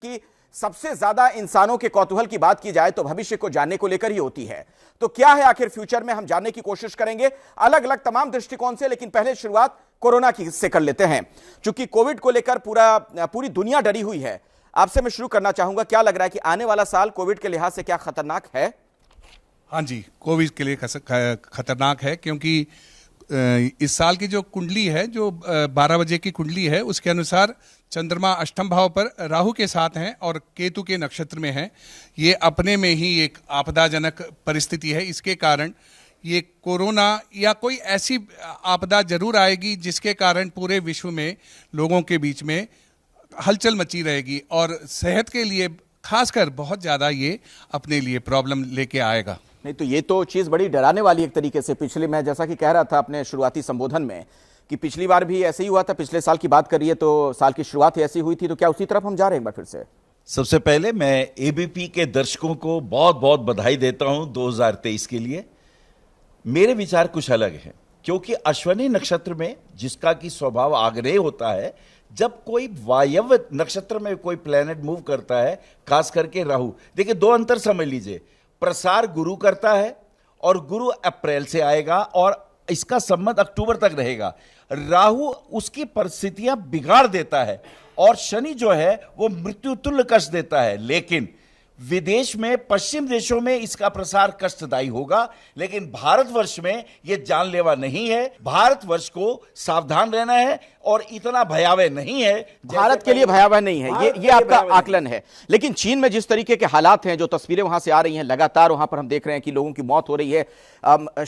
कि सबसे ज्यादा इंसानों के कौतूहल की बात की जाए तो भविष्य को जानने को लेकर ही होती है। तो क्या है आखिर फ्यूचर में, हम जानने की कोशिश करेंगे अलग अलग तमाम दृष्टिकोण से। लेकिन पहले शुरुआत कोरोना की से कर लेते हैं, क्योंकि कोविड को लेकर पूरी दुनिया डरी हुई है। आपसे मैं शुरू करना चाहूंगा, क्या लग रहा है कि आने वाला साल कोविड के लिहाज से क्या खतरनाक है? हाँ जी, कोविड के लिए खतरनाक है, क्योंकि इस साल की जो कुंडली है, जो 12 बजे की कुंडली है, उसके अनुसार चंद्रमा अष्टम भाव पर राहु के साथ हैं और केतु के नक्षत्र में हैं। ये अपने में ही एक आपदाजनक परिस्थिति है। इसके कारण ये कोरोना या कोई ऐसी आपदा जरूर आएगी जिसके कारण पूरे विश्व में लोगों के बीच में हलचल मची रहेगी और सेहत के लिए खासकर बहुत ज़्यादा ये अपने लिए प्रॉब्लम लेके आएगा। नहीं तो ये तो चीज बड़ी डराने वाली एक तरीके से। पिछले, मैं जैसा कि कह रहा था अपने शुरुआती संबोधन में कि पिछली बार भी ऐसे ही हुआ था, पिछले साल की बात करिए तो साल की शुरुआत ही ऐसी हुई थी। तो क्या उसी तरफ हम जा रहे हैं एक बार फिर से? सबसे पहले मैं एबीपी के दर्शकों को बहुत बहुत बधाई देता हूं 2023 के लिए। मेरे विचार कुछ अलग है, क्योंकि अश्विनी नक्षत्र में जिसका कि स्वभाव आग्नेय होता है, जब कोई वायव्य नक्षत्र में कोई प्लेनेट मूव करता है, खास करके राहु, देखिए दो अंतर समझ लीजिए। प्रसार गुरु करता है और गुरु अप्रैल से आएगा और इसका संबंध अक्टूबर तक रहेगा। राहु उसकी परिस्थितियां बिगाड़ देता है और शनि जो है वो मृत्यु तुल्य कष्ट देता है। लेकिन विदेश में, पश्चिम देशों में इसका प्रसार कष्टदायी होगा, लेकिन भारतवर्ष में यह जानलेवा नहीं है। भारतवर्ष को सावधान रहना है और इतना भयावह नहीं है। भारत के लिए भयावह नहीं है, ये आपका आकलन है। लेकिन चीन में जिस तरीके के हालात हैं, जो तस्वीरें वहां से आ रही हैं, लगातार वहां पर हम देख रहे हैं कि लोगों की मौत हो रही है,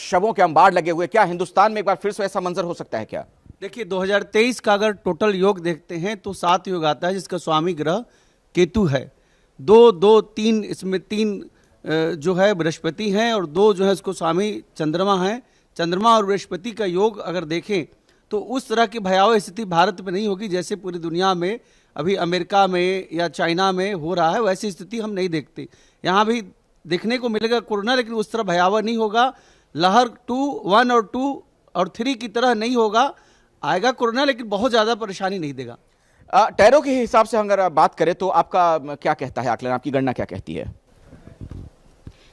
शवों के अंबार लगे हुए, क्या हिंदुस्तान में एक बार फिर से ऐसा मंजर हो सकता है क्या? देखिए 2023 का अगर टोटल योग देखते हैं तो 7 योग आता है, जिसका स्वामी ग्रह केतु है। 2-2-3 इसमें 3 जो है बृहस्पति हैं और 2 जो है इसको स्वामी चंद्रमा हैं। चंद्रमा और बृहस्पति का योग अगर देखें तो उस तरह की भयावह स्थिति भारत में नहीं होगी जैसे पूरी दुनिया में अभी अमेरिका में या चाइना में हो रहा है। वैसी स्थिति हम नहीं देखते। यहाँ भी देखने को मिलेगा कोरोना, लेकिन उस तरह भयावह नहीं होगा। लहर 1 और 2 और 3 की तरह नहीं होगा। आएगा कोरोना, लेकिन बहुत ज़्यादा परेशानी नहीं देगा। टैरो के हिसाब से अगर बात करें तो आपका क्या कहता है आकलन, आपकी गणना क्या कहती है?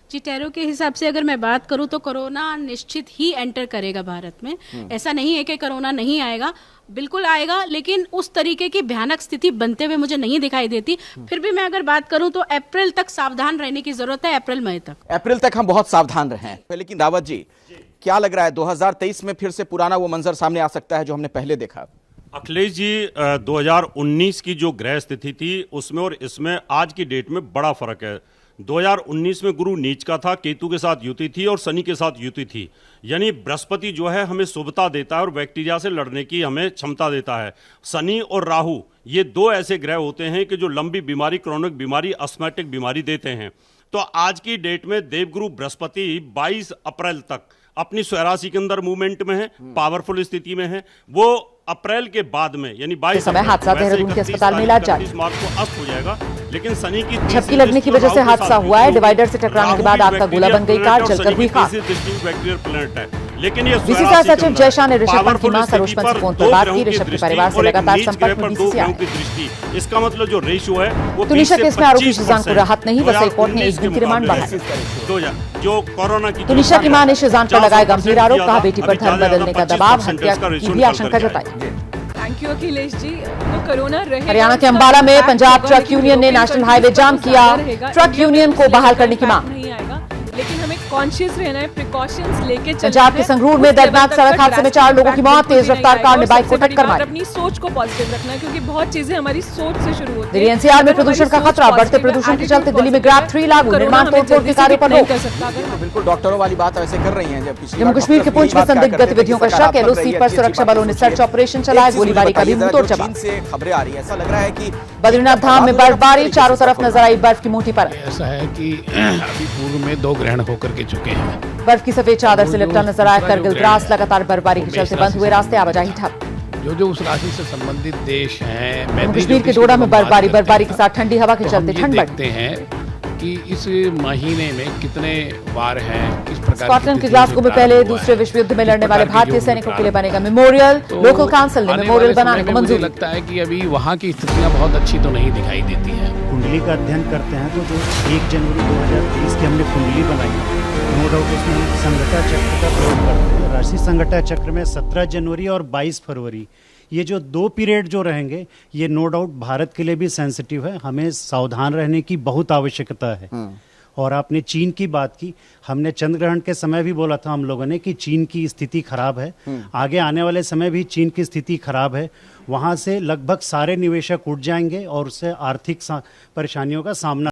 जी, टैरो के हिसाब से अगर मैं बात करूं तो कोरोना निश्चित ही एंटर करेगा भारत में। ऐसा नहीं है कि कोरोना नहीं आएगा, बिल्कुल आएगा, लेकिन उस तरीके की भयानक स्थिति बनते हुए मुझे नहीं दिखाई देती। फिर भी मैं अगर बात करूं तो अप्रैल तक सावधान रहने की जरूरत है। अप्रैल मई तक, अप्रैल तक हम बहुत सावधान रहें। लेकिन रावत जी, क्या लग रहा है 2023 में फिर से पुराना वो मंजर सामने आ सकता है जो हमने पहले देखा? अखिलेश जी, 2019 की जो ग्रह स्थिति थी उसमें और इसमें आज की डेट में बड़ा फर्क है। 2019 में गुरु नीच का था, केतु के साथ युति थी और शनि के साथ युति थी। यानी बृहस्पति जो है हमें शुभता देता है और बैक्टीरिया से लड़ने की हमें क्षमता देता है। शनि और राहु ये 2 ऐसे ग्रह होते हैं कि जो लंबी बीमारी, क्रोनिक बीमारी, अस्थमैटिक बीमारी देते हैं। तो आज की डेट में देवगुरु बृहस्पति 22 अप्रैल तक अपनी स्वराशि के अंदर मूवमेंट में है, पावरफुल स्थिति में है। वो अप्रैल के बाद में यानी 22 समय हादसा देहरादून के अस्पताल में इलाज जारी। मार्च को अस्त हो जाएगा, लेकिन शनि की झपकी लगने की वजह से हादसा हुआ है। डिवाइडर से टकराने के बाद आग का गोला बन गई कार, जलकर हुई खाक। लेकिन ये बीसीसीआई सचिव जयशाह ने ऋषभ पंत की मां सरोज पंत से फोन पर बात की। ऋषभ के परिवार से लगातार संपर्क में बीसीसीआई। इसका मतलब जो रेशियो है वो तुनिशा केस में आरोपी शिजान को राहत नहीं, वसई कोर्ट ने 1 दिन की रिमांड बढ़ाई। जो कोरोना की तुनिशा की मां ने शिजान पर लगाए गंभीर आरोप, कहा बेटी पर धर्म बदलने का दबाव, हत्या की भी आशंका जताई। Thank you Akhilesh ji. तो कोरोना हरियाणा के अंबाला में पंजाब ट्रक यूनियन ने नेशनल हाईवे जाम किया। ट्रक यूनियन को बहाल करने की मांग। नहीं आएगा, लेकिन हमें कॉन्शियस रहना है, प्रिकॉशंस लेके चलना है। पंजाब के संगरूर में दर्दनाक सड़क हादसे में 4 लोगों की मौत, तेज रफ्तार कार ने बाइक को टक्कर मारी। अपनी सोच को पॉजिटिव रखना है, क्योंकि बहुत चीजें हमारी सोच से शुरू होती दिल्ली एनसीआर में प्रदूषण का खतरा, बढ़ते प्रदूषण के चलते दिल्ली में ग्रैब 3 लागू, निर्माण तोड़फोड़ के कार्यों पर रोक। बिल्कुल डॉक्टरों वाली बात ऐसे कर रही हैं। जम्मू कश्मीर के पुंछ में संदिग्ध गतिविधियों का शक, एलओसी पर सुरक्षा बलों ने सर्च ऑपरेशन चलाया, गोलीबारी का भी मुंहतोड़ जवाब। खबरें आ रही है, ऐसा लग रहा है कि बद्रीनाथ धाम में बर्फबारी, चारों तरफ नजर आई बर्फ की मोटी परत। ऐसा है कि अभी पूर्व में 2 ग्रहण होकर के चुके हैं। बर्फ की सफेद चादर से लिपटा नजर आया करगिल द्रास, लगातार बर्फबारी के चलते बंद हुए रास्ते, आवाजाही ठप। जो उस राशि से संबंधित देश हैं, कश्मीर के डोडा में बर्फबारी के साथ ठंडी हवा के चलते ठंड बढ़ती है कि इस महीने में कितने वार हैं, किस प्रकार। स्कॉटलैंड के ग्लासगो में पहले दूसरे विश्व युद्ध में लड़ने वाले भारतीय सैनिकों के लिए बनेगा मेमोरियल, लोकल काउंसिल ने मेमोरियल बनाने को मंजूरी। लगता है कि अभी वहाँ की स्थितियां बहुत अच्छी तो नहीं दिखाई देती हैं। का अध्ययन करते हैं तो जो 1 जनवरी 2023 की हमने कुंडली बनाई, नो डाउट उसमें हम संघटा चक्र का प्रयोग करते हैं। राशि संघटा चक्र में 17 जनवरी और 22 फरवरी ये जो 2 पीरियड जो रहेंगे, ये नो डाउट भारत के लिए भी सेंसिटिव है, हमें सावधान रहने की बहुत आवश्यकता है। और आपने चीन की बात की, हमने चंद्र ग्रहण के समय भी बोला था हम लोगों ने कि चीन की स्थिति खराब है, आगे आने वाले समय भी चीन की स्थिति खराब है, वहां से लगभग सारे निवेशक उठ जाएंगे और उससे आर्थिक परेशानियों का सामना